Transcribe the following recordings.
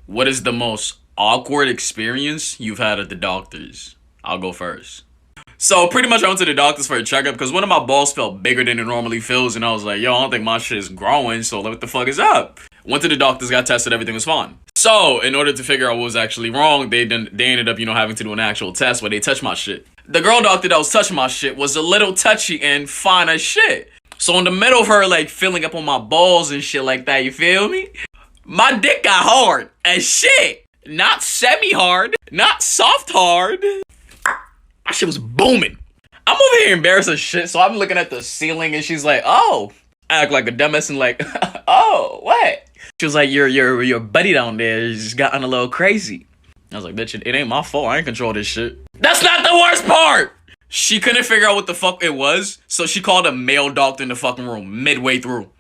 What is the most awkward experience you've had at the doctor's? I'll go first. So pretty much I went to the doctors for a checkup because one of my balls felt bigger than it normally feels, and I was like, yo, I don't think my shit is growing, so what the fuck is up? Went to the doctors, got tested, everything was fine. So in order to figure out what was actually wrong, they ended up, having to do an actual test where they touched my shit. The girl doctor that was touching my shit was a little touchy and fine as shit. So in the middle of her like filling up on my balls and shit like that, you feel me? My dick got hard as shit. Not semi-hard, not soft hard. My shit was booming. I'm over here embarrassed as shit, so I'm looking at the ceiling and she's like, oh. I act like a dumbass and like, oh, what? She was like, your buddy down there just gotten a little crazy. I was like, bitch, it ain't my fault. I ain't control this shit. That's not the worst part! She couldn't figure out what the fuck it was, so she called a male doctor in the fucking room midway through.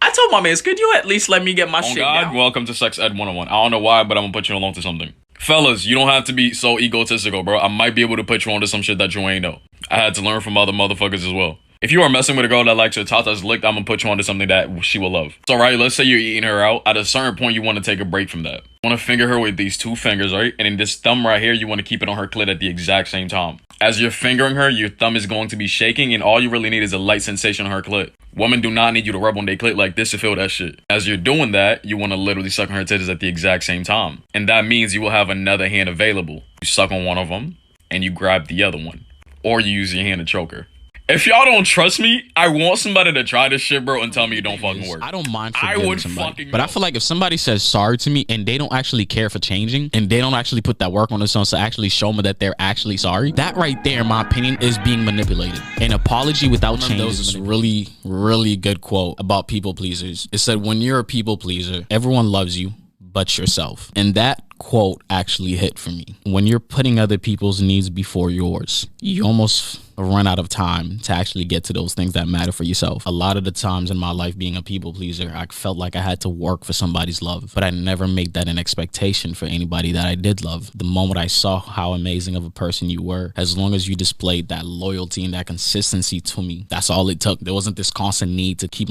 I told my mans, could you at least let me get my shit down? Welcome to Sex Ed 101. I don't know why, but I'm gonna put you along to something. Fellas, you don't have to be so egotistical, bro. I might be able to put you onto some shit that you ain't know. I had to learn from other motherfuckers as well. If you are messing with a girl that likes her tatas licked, I'm gonna put you onto something that she will love. So, right, let's say you're eating her out. At a certain point, you want to take a break from that. You want to finger her with these two fingers, right? And in this thumb right here, you want to keep it on her clit at the exact same time. As you're fingering her, your thumb is going to be shaking, and all you really need is a light sensation on her clit. Women do not need you to rub on their clit like this to feel that shit. As you're doing that, you want to literally suck on her titties at the exact same time. And that means you will have another hand available. You suck on one of them, and you grab the other one. Or you use your hand to choke her. If y'all don't trust me, I want somebody to try this shit, bro, and tell me it don't fucking work. I don't mind I forgiving would somebody, fucking but I know. feel like if somebody says sorry to me and they don't actually care for changing and they don't actually put that work on themselves to actually show me that they're actually sorry, that right there, in my opinion, is being manipulated. An apology without change is a really, really good quote about people pleasers. It said, when you're a people pleaser, everyone loves you but yourself. And that quote actually hit for me. When you're putting other people's needs before yours, you almost run out of time to actually get to those things that matter for yourself. A lot of the times in my life being a people pleaser, I felt like I had to work for somebody's love, but I never made that an expectation for anybody that I did love. The moment I saw how amazing of a person you were, as long as you displayed that loyalty and that consistency to me, that's all it took. There wasn't this constant need to keep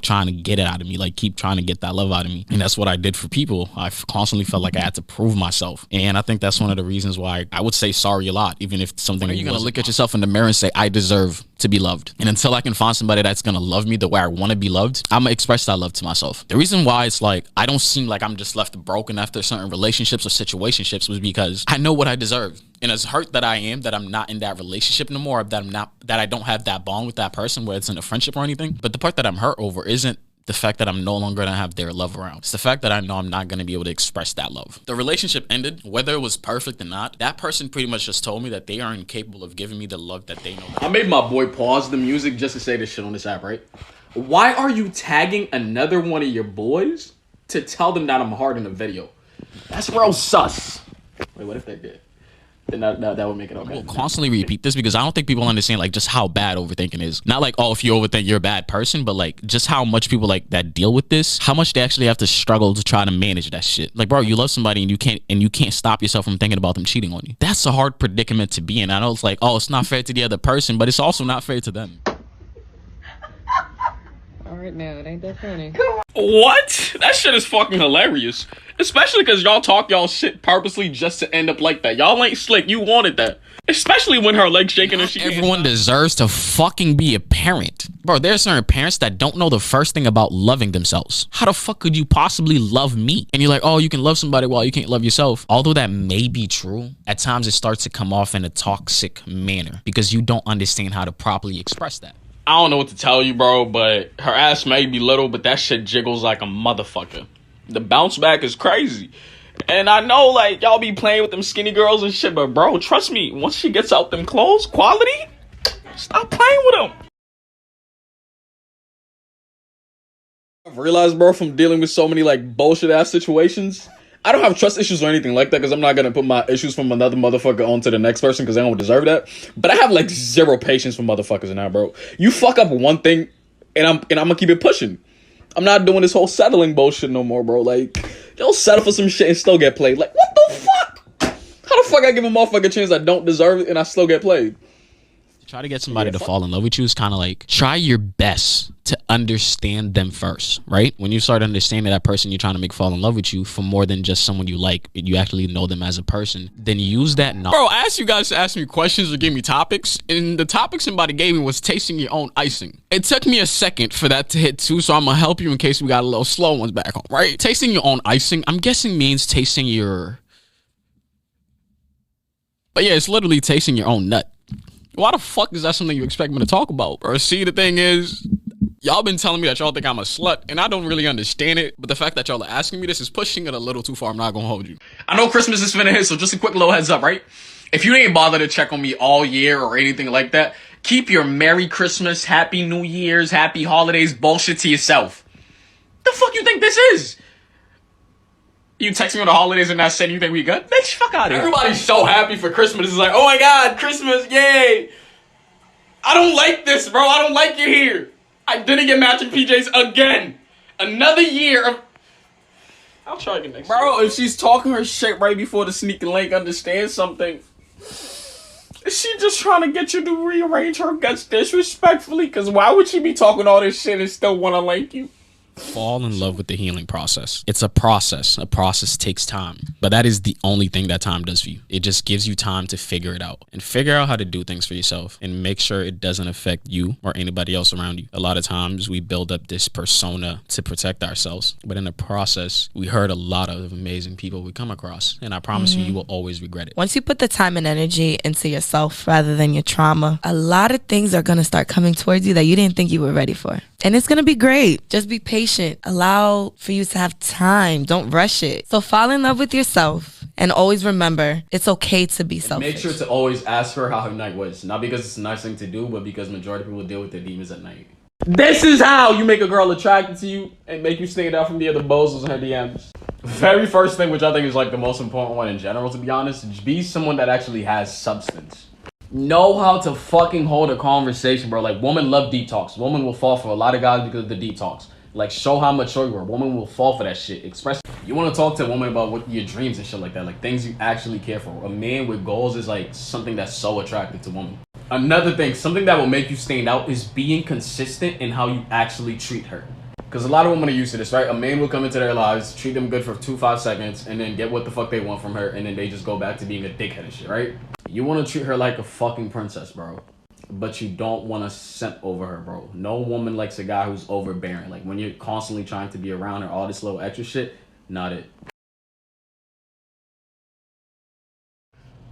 trying to get it out of me, like keep trying to get that love out of me. And that's what I did for people. I constantly felt like I had to prove myself. And I think that's one of the reasons why I would say sorry a lot, even if something. Are you gonna look at yourself in the mirror and say, I deserve to be loved? And until I can find somebody that's gonna love me the way I want to be loved, I'm gonna express that love to myself. The reason why it's like I don't seem like I'm just left broken after certain relationships or situationships was because I know what I deserve. And as hurt that I am that I'm not in that relationship no more, that I don't have that bond with that person, whether it's in a friendship or anything. But the part that I'm hurt over isn't the fact that I'm no longer gonna have their love around. It's the fact that I know I'm not gonna be able to express that love. The relationship ended, whether it was perfect or not. That person pretty much just told me that they are incapable of giving me the love that they know. I made my boy pause the music just to say this shit on this app, right? Why are you tagging another one of your boys to tell them that I'm hard in the video? That's real sus. Wait, what if they did? Then that would make it okay. I will constantly repeat this because I don't think people understand like just how bad overthinking is. Not like, oh, if you overthink, you're a bad person, but like just how much people like that deal with this, how much they actually have to struggle to try to manage that shit. Like, bro, you love somebody and you can't stop yourself from thinking about them cheating on you. That's a hard predicament to be in. I know it's like, oh, it's not fair to the other person, but it's also not fair to them. All right, now it ain't that funny. What? That shit is fucking hilarious. Especially because y'all talk y'all shit purposely just to end up like that. Y'all ain't slick. You wanted that. Especially when her legs shaking and she Everyone deserves to fucking be a parent. Bro, there are certain parents that don't know the first thing about loving themselves. How the fuck could you possibly love me? And you're like, oh, you can love somebody while you can't love yourself. Although that may be true, at times it starts to come off in a toxic manner because you don't understand how to properly express that. I don't know what to tell you, bro, but her ass may be little, but that shit jiggles like a motherfucker. The bounce back is crazy. And I know, like, y'all be playing with them skinny girls and shit, but bro, trust me, once she gets out them clothes, quality, stop playing with them. I've realized, bro, from dealing with so many, like, bullshit-ass situations, I don't have trust issues or anything like that because I'm not going to put my issues from another motherfucker onto the next person because they don't deserve that. But I have, like, zero patience for motherfuckers now, bro. You fuck up one thing, and I'm going to keep it pushing. I'm not doing this whole settling bullshit no more, bro. Like, you'll settle for some shit and still get played. Like, what the fuck? How the fuck I give a motherfucker a chance I don't deserve it and I still get played? Try to get somebody to fall in love with you is kind of like try your best to understand them first, right? When you start understanding that person you're trying to make fall in love with you for more than just someone you like, you actually know them as a person, then use that knowledge. Bro, I asked you guys to ask me questions or give me topics, and the topic somebody gave me was tasting your own icing. It took me a second for that to hit too, so I'm gonna help you in case we got a little slow ones back home, right? Tasting your own icing, I'm guessing means tasting your... But yeah, it's literally tasting your own nut. Why the fuck is that something you expect me to talk about, bro? See, the thing is, y'all been telling me that y'all think I'm a slut, and I don't really understand it, but the fact that y'all are asking me this is pushing it a little too far. I'm not gonna hold you. I know Christmas is finna hit, so just a quick little heads up, right? If you ain't bother to check on me all year or anything like that, keep your Merry Christmas, Happy New Year's, Happy Holidays bullshit to yourself. The fuck you think this is? You text me on the holidays and not saying you think we good? Bitch, fuck out of here. Everybody's so happy for Christmas. It's like, oh my god, Christmas, yay. I don't like this, bro. I don't like it here. I didn't get matching PJs again. Another year of... I'll try again next year. Bro, if she's talking her shit right before the sneaking link understands something, is she just trying to get you to rearrange her guts disrespectfully? Because why would she be talking all this shit and still want to like you? Fall in love with the healing process. It's a process. A process takes time. But that is the only thing that time does for you. It just gives you time to figure it out and figure out how to do things for yourself and make sure it doesn't affect you or anybody else around you. A lot of times we build up this persona to protect ourselves. But in the process, we hurt a lot of amazing people we come across. And I promise you, you will always regret it. Once you put the time and energy into yourself rather than your trauma, a lot of things are going to start coming towards you that you didn't think you were ready for. And it's going to be great. Just be patient. Allow for you to have time. Don't rush it. So fall in love with yourself and always remember it's okay to be selfish. Make sure to always ask her how her night was. Not because it's a nice thing to do, but because majority of people deal with their demons at night. This is how you make a girl attracted to you and make you stand out from the other bozos in her DMs. Very first thing, which I think is like the most important one in general, to be honest, be someone that actually has substance. Know how to fucking hold a conversation, bro. Like, women love deep talks. Women will fall for a lot of guys because of the deep talks. Like, show how mature you are. Women will fall for that shit. Express. You want to talk to a woman about what your dreams and shit like that. Like, things you actually care for. A man with goals is, like, something that's so attractive to women. Another thing, something that will make you stand out is being consistent in how you actually treat her. Because a lot of women are used to this, right? A man will come into their lives, treat them good for 2-5 seconds, and then get what the fuck they want from her, and then they just go back to being a dickhead and shit, right? You want to treat her like a fucking princess, bro. But you don't want to simp over her, bro. No woman likes a guy who's overbearing. Like, when you're constantly trying to be around her, all this little extra shit, not it.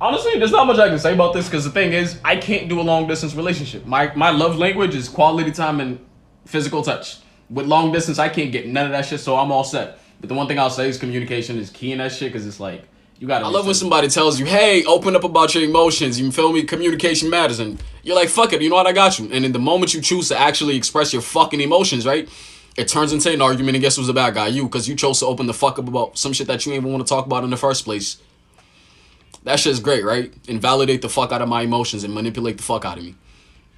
Honestly, there's not much I can say about this, because the thing is, I can't do a long-distance relationship. My love language is quality time and physical touch. With long distance, I can't get none of that shit, so I'm all set. But the one thing I'll say is communication is key in that shit, because it's like, you gotta... I love when somebody tells you, hey, open up about your emotions, you feel me? Communication matters, and you're like, fuck it, you know what, I got you. And in the moment you choose to actually express your fucking emotions, right? It turns into an argument, and guess who's the bad guy? You, because you chose to open the fuck up about some shit that you ain't even want to talk about in the first place. That shit's great, right? Invalidate the fuck out of my emotions and manipulate the fuck out of me.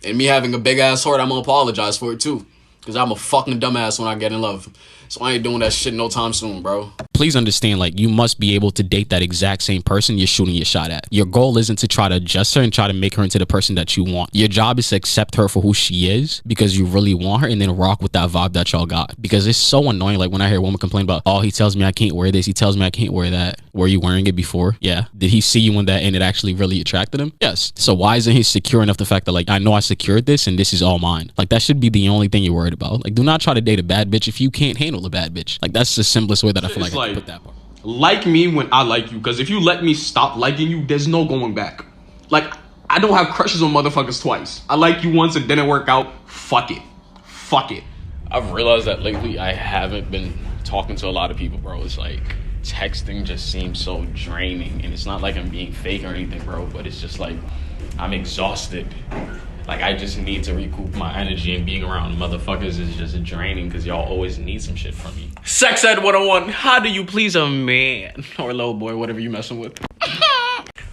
And me having a big ass heart, I'm gonna apologize for it too. Because I'm a fucking dumbass when I get in love. So I ain't doing that shit no time soon, bro. Please understand, like, you must be able to date that exact same person you're shooting your shot at. Your goal isn't to try to adjust her and try to make her into the person that you want. Your job is to accept her for who she is because you really want her, and then rock with that vibe that y'all got. Because it's so annoying, like, when I hear a woman complain about, oh, he tells me I can't wear this, he tells me I can't wear that. Were you wearing it before? Yeah. Did he see you in that and it actually really attracted him? Yes. So why isn't he secure enough the fact that, like, I know I secured this and this is all mine? Like, that should be the only thing you're worried about. Like, do not try to date a bad bitch if you can't handle a bad bitch. Like, that's the simplest way that I feel like I can put that part. Like me when I like you, because if you let me stop liking you, there's no going back. Like, I don't have crushes on motherfuckers twice. I like you once, it didn't work out. Fuck it. Fuck it. I've realized that lately I haven't been talking to a lot of people, bro. It's like texting just seems so draining, and it's not like I'm being fake or anything, bro, but it's just like I'm exhausted. Like, I just need to recoup my energy, and being around motherfuckers is just draining because y'all always need some shit from me. Sex Ed 101. How do you please a man? Or a little boy, whatever you messing with.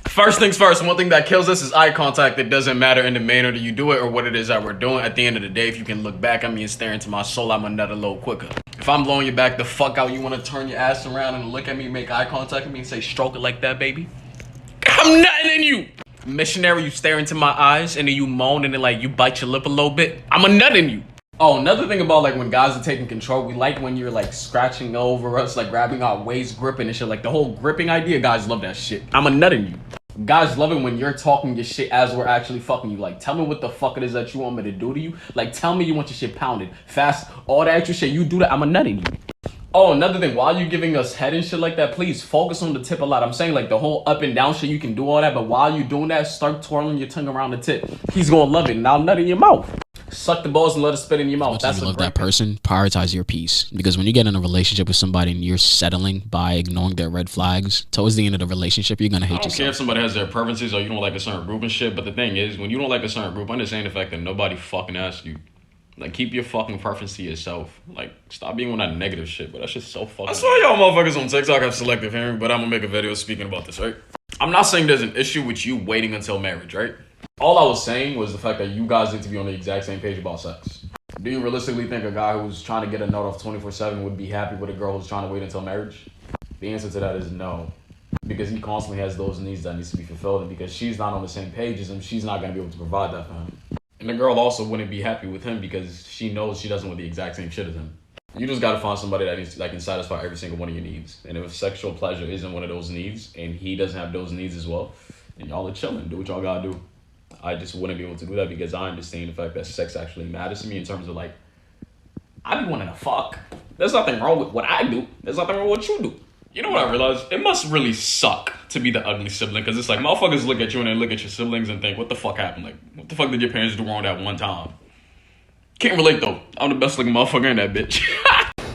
First things first, one thing that kills us is eye contact. It doesn't matter in the manner that you do it or what it is that we're doing. At the end of the day, if you can look back at me and stare into my soul, I'm a nut a little quicker. If I'm blowing your back the fuck out, you want to turn your ass around and look at me, make eye contact with me and say, stroke it like that, baby? I'm nutting in you. Missionary, you stare into my eyes and then you moan and then like you bite your lip a little bit. I'm a nut in you. Oh, another thing about like when guys are taking control, we like when you're like scratching over us, like grabbing our waist, gripping and shit. Like the whole gripping idea, guys love that shit. I'm a nut in you. Guys love it when you're talking your shit as we're actually fucking you. Like, tell me what the fuck it is that you want me to do to you. Like, tell me you want your shit pounded, fast, all that extra shit. You do that, I'm a nut in you. Oh, another thing, while you giving us head and shit like that, please focus on the tip a lot. I'm saying like the whole up and down shit, you can do all that, but while you doing that, start twirling your tongue around the tip. He's gonna love it, and I'll nut in your mouth. Suck the balls and let it spit in your mouth. That's you love that person. Prioritize your peace, because when you get in a relationship with somebody and you're settling by ignoring their red flags, towards the end of the relationship, you're gonna hate yourself. I don't care if somebody has their preferences or you don't like a certain group and shit. But the thing is, when you don't like a certain group, understand the fact that nobody fucking asked you. Like, keep your fucking preference to yourself. Like, stop being on that negative shit. But that's just so fucking. I saw y'all motherfuckers on TikTok have selective hearing, but I'm gonna make a video speaking about this, right? I'm not saying there's an issue with you waiting until marriage, right? All I was saying was the fact that you guys need to be on the exact same page about sex. Do you realistically think a guy who's trying to get a nut off 24/7 would be happy with a girl who's trying to wait until marriage? The answer to that is no. Because he constantly has those needs that needs to be fulfilled, and because she's not on the same page as him, she's not going to be able to provide that for him. And the girl also wouldn't be happy with him because she knows she doesn't want the exact same shit as him. You just gotta find somebody that can satisfy every single one of your needs. And if sexual pleasure isn't one of those needs, and he doesn't have those needs as well, then y'all are chilling. Do what y'all gotta do. I just wouldn't be able to do that because I understand the fact that sex actually matters to me in terms of like, I be wanting to fuck. There's nothing wrong with what I do. There's nothing wrong with what you do. You know what I realized? It must really suck to be the ugly sibling, because it's like motherfuckers look at you and they look at your siblings and think, what the fuck happened? Like, what the fuck did your parents do wrong that one time? Can't relate though. I'm the best looking motherfucker in that bitch.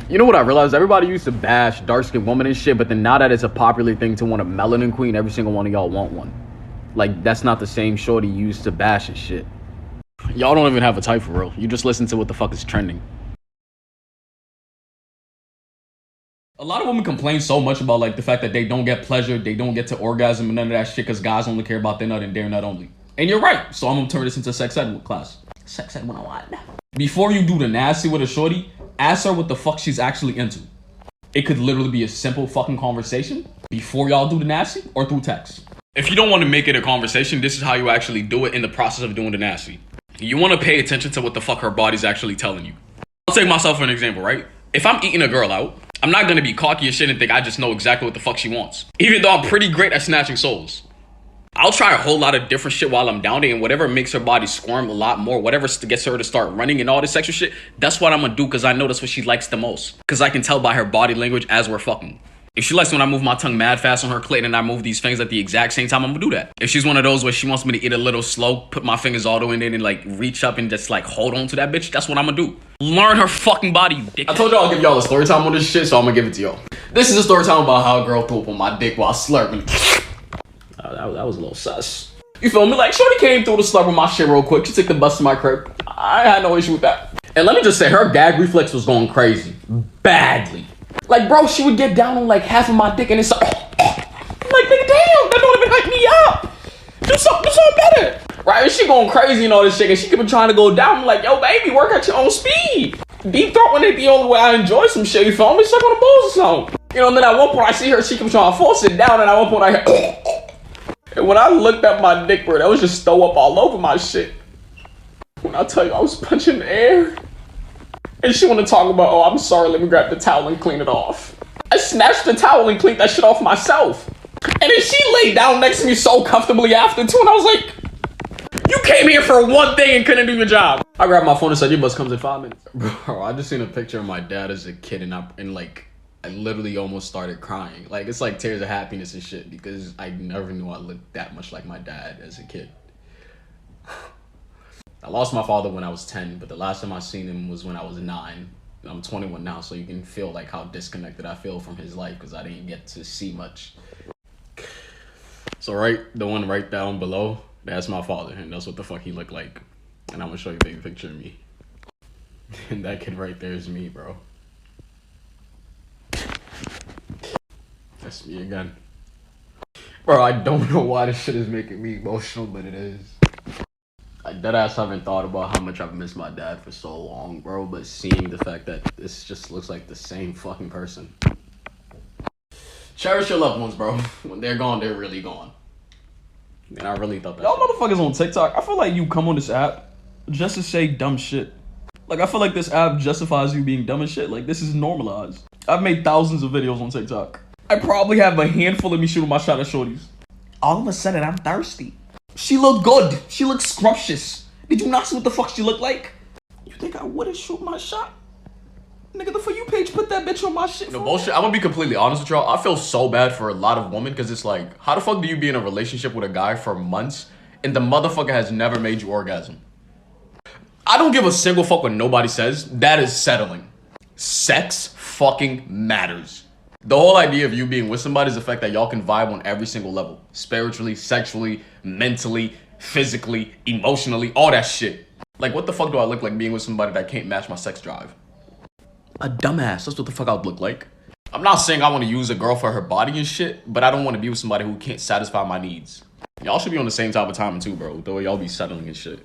You know what I realized? Everybody used to bash dark-skinned women and shit, but then now that it's a popular thing to want a melanin queen, every single one of y'all want one. Like, that's not the same shorty you used to bash and shit. Y'all don't even have a type for real. You just listen to what the fuck is trending. A lot of women complain so much about like the fact that they don't get pleasure, they don't get to orgasm and none of that shit because guys only care about their nut and their nut only. And you're right. So I'm gonna turn this into sex ed class. Sex ed 101. Before you do the nasty with a shorty, ask her what the fuck she's actually into. It could literally be a simple fucking conversation before y'all do the nasty or through text. If you don't want to make it a conversation, this is how you actually do it in the process of doing the nasty. You want to pay attention to what the fuck her body's actually telling you. I'll take myself for an example, right? If I'm eating a girl out, I'm not gonna be cocky as shit and think I just know exactly what the fuck she wants. Even though I'm pretty great at snatching souls. I'll try a whole lot of different shit while I'm down there, and whatever makes her body squirm a lot more, whatever gets her to start running and all this extra shit, that's what I'm gonna do because I know that's what she likes the most. Because I can tell by her body language as we're fucking. If she likes when I move my tongue mad fast on her clit and I move these fingers at the exact same time, I'm gonna do that. If she's one of those where she wants me to eat a little slow, put my fingers all the way in there and like reach up and just like hold on to that bitch, that's what I'm gonna do. Learn her fucking body, you dick. I told y'all I'll give y'all a story time on this shit, so I'm gonna give it to y'all. This is a story time about how a girl threw up on my dick while slurping. That was a little sus. You feel me? Like, shorty came through the slurp with my shit real quick. She took the bus to my crib. I had no issue with that. And let me just say, her gag reflex was going crazy. Badly. Like, bro, she would get down on like half of my dick and it's like, I'm like, nigga, damn, that don't even hype me up. Do something better. Right? And she going crazy and all this shit, and she kept trying to go down. I'm like, yo, baby, work at your own speed. Deep throat when it the only way I enjoy some shit, you feel me? Suck on the balls or something. You know, and then at one point I see her, she kept trying to force it down, and at one point I hear, and when I looked at my dick, bro, that was just throw up all over my shit. When I tell you I was punching the air. And she want to talk about, oh, I'm sorry, let me grab the towel and clean it off. I snatched the towel and cleaned that shit off myself. And then she laid down next to me so comfortably after too, and I was like, you came here for one thing and couldn't do your job. I grabbed my phone and said, your bus comes in 5 minutes. Bro, I just seen a picture of my dad as a kid and I literally almost started crying. Like, it's like tears of happiness and shit because I never knew I looked that much like my dad as a kid. I lost my father when I was 10, but the last time I seen him was when I was 9. I'm 21 now, so you can feel like how disconnected I feel from his life because I didn't get to see much. So the one right down below, that's my father, and that's what the fuck he looked like. And I'm gonna show you a big picture of me. And that kid right there is me, bro. That's me again. Bro, I don't know why this shit is making me emotional, but it is. I deadass haven't thought about how much I've missed my dad for so long, bro, but seeing the fact that this just looks like the same fucking person. Cherish your loved ones, bro. When they're gone, they're really gone. And I really thought that. Y'all motherfuckers on TikTok, I feel like you come on this app just to say dumb shit. Like, I feel like this app justifies you being dumb as shit. Like, this is normalized. I've made thousands of videos on TikTok. I probably have a handful of me shooting my shot at shorties. All of a sudden, I'm thirsty. She looked good. She looked scrumptious. Did you not see what the fuck she looked like? You think I wouldn't shoot my shot? Nigga, the For You page put that bitch on my shit. No bullshit. I'm gonna be completely honest with y'all. I feel so bad for a lot of women because it's like, how the fuck do you be in a relationship with a guy for months and the motherfucker has never made you orgasm? I don't give a single fuck what nobody says. That is settling. Sex fucking matters. The whole idea of you being with somebody is the fact that y'all can vibe on every single level. Spiritually, sexually, mentally, physically, emotionally, all that shit. Like, what the fuck do I look like being with somebody that can't match my sex drive? A dumbass. That's what the fuck I would look like. I'm not saying I want to use a girl for her body and shit, but I don't want to be with somebody who can't satisfy my needs. Y'all should be on the same type of timing too, bro. The way y'all be settling and shit.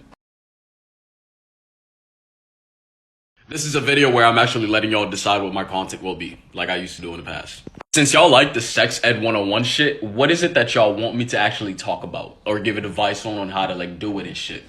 This is a video where I'm actually letting y'all decide what my content will be, like I used to do in the past. Since y'all like the sex ed 101 shit, what is it that y'all want me to actually talk about or give advice on how to like do it and shit?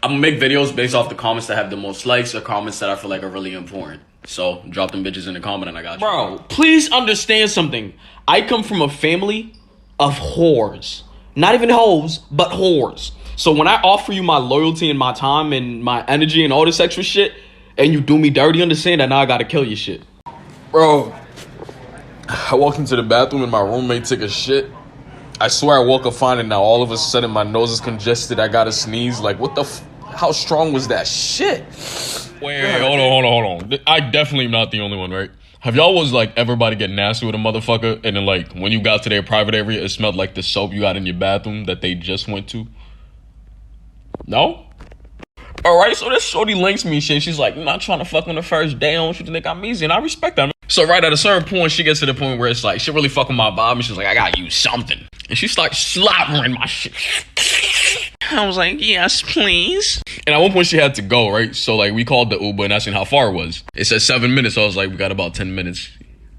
I'm gonna make videos based off the comments that have the most likes or comments that I feel like are really important. So drop them bitches in the comment and I got you. Bro, please understand something. I come from a family of whores. Not even hoes, but whores. So when I offer you my loyalty and my time and my energy and all this extra shit, and you do me dirty, understand that now I gotta kill your shit. Bro, I walked into the bathroom and my roommate took a shit. I swear I woke up fine and now all of a sudden my nose is congested. I gotta sneeze. Like, what the how strong was that shit? Wait, hold on. I definitely am not the only one, right? Have y'all was like everybody get nasty with a motherfucker and then like when you got to their private area, it smelled like the soap you got in your bathroom that they just went to? No? Alright, so this shorty links me and shit. She's like, I'm not trying to fuck on the first day. I don't want you to think I'm easy. And I respect that. So right at a certain point, she gets to the point where it's like, she really fucking my vibe. And she's like, I gotta use something. And she starts slobbering my shit. I was like, yes, please. And at one point she had to go, right? So like we called the Uber and asked how far it was. It said 7 minutes. So I was like, we got about 10 minutes.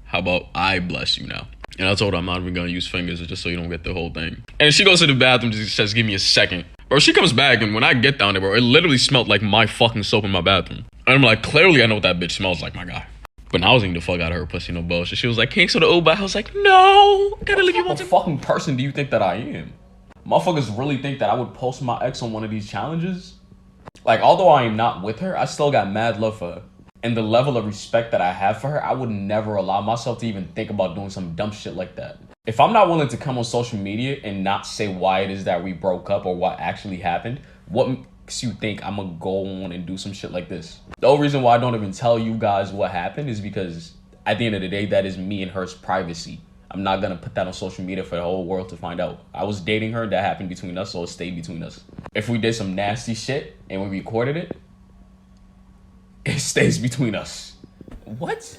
How about I bless you now? And I told her I'm not even gonna use fingers just so you don't get the whole thing. And she goes to the bathroom, she says, give me a second. Bro, she comes back and when I get down there, bro, it literally smelled like my fucking soap in my bathroom. And I'm like, clearly I know what that bitch smells like, my guy. But now I was eating the fuck out of her pussy, no bullshit. She was like, can't you the Uber? I was like, no, gotta leave you one. What fucking person do you think that I am? Motherfuckers really think that I would post my ex on one of these challenges? Like, although I am not with her, I still got mad love for her. And the level of respect that I have for her, I would never allow myself to even think about doing some dumb shit like that. If I'm not willing to come on social media and not say why it is that we broke up or what actually happened, what makes you think I'm gonna go on and do some shit like this? The whole reason why I don't even tell you guys what happened is because at the end of the day, that is me and her's privacy. I'm not gonna put that on social media for the whole world to find out. I was dating her, that happened between us, so it stayed between us. If we did some nasty shit and we recorded it, it stays between us. What?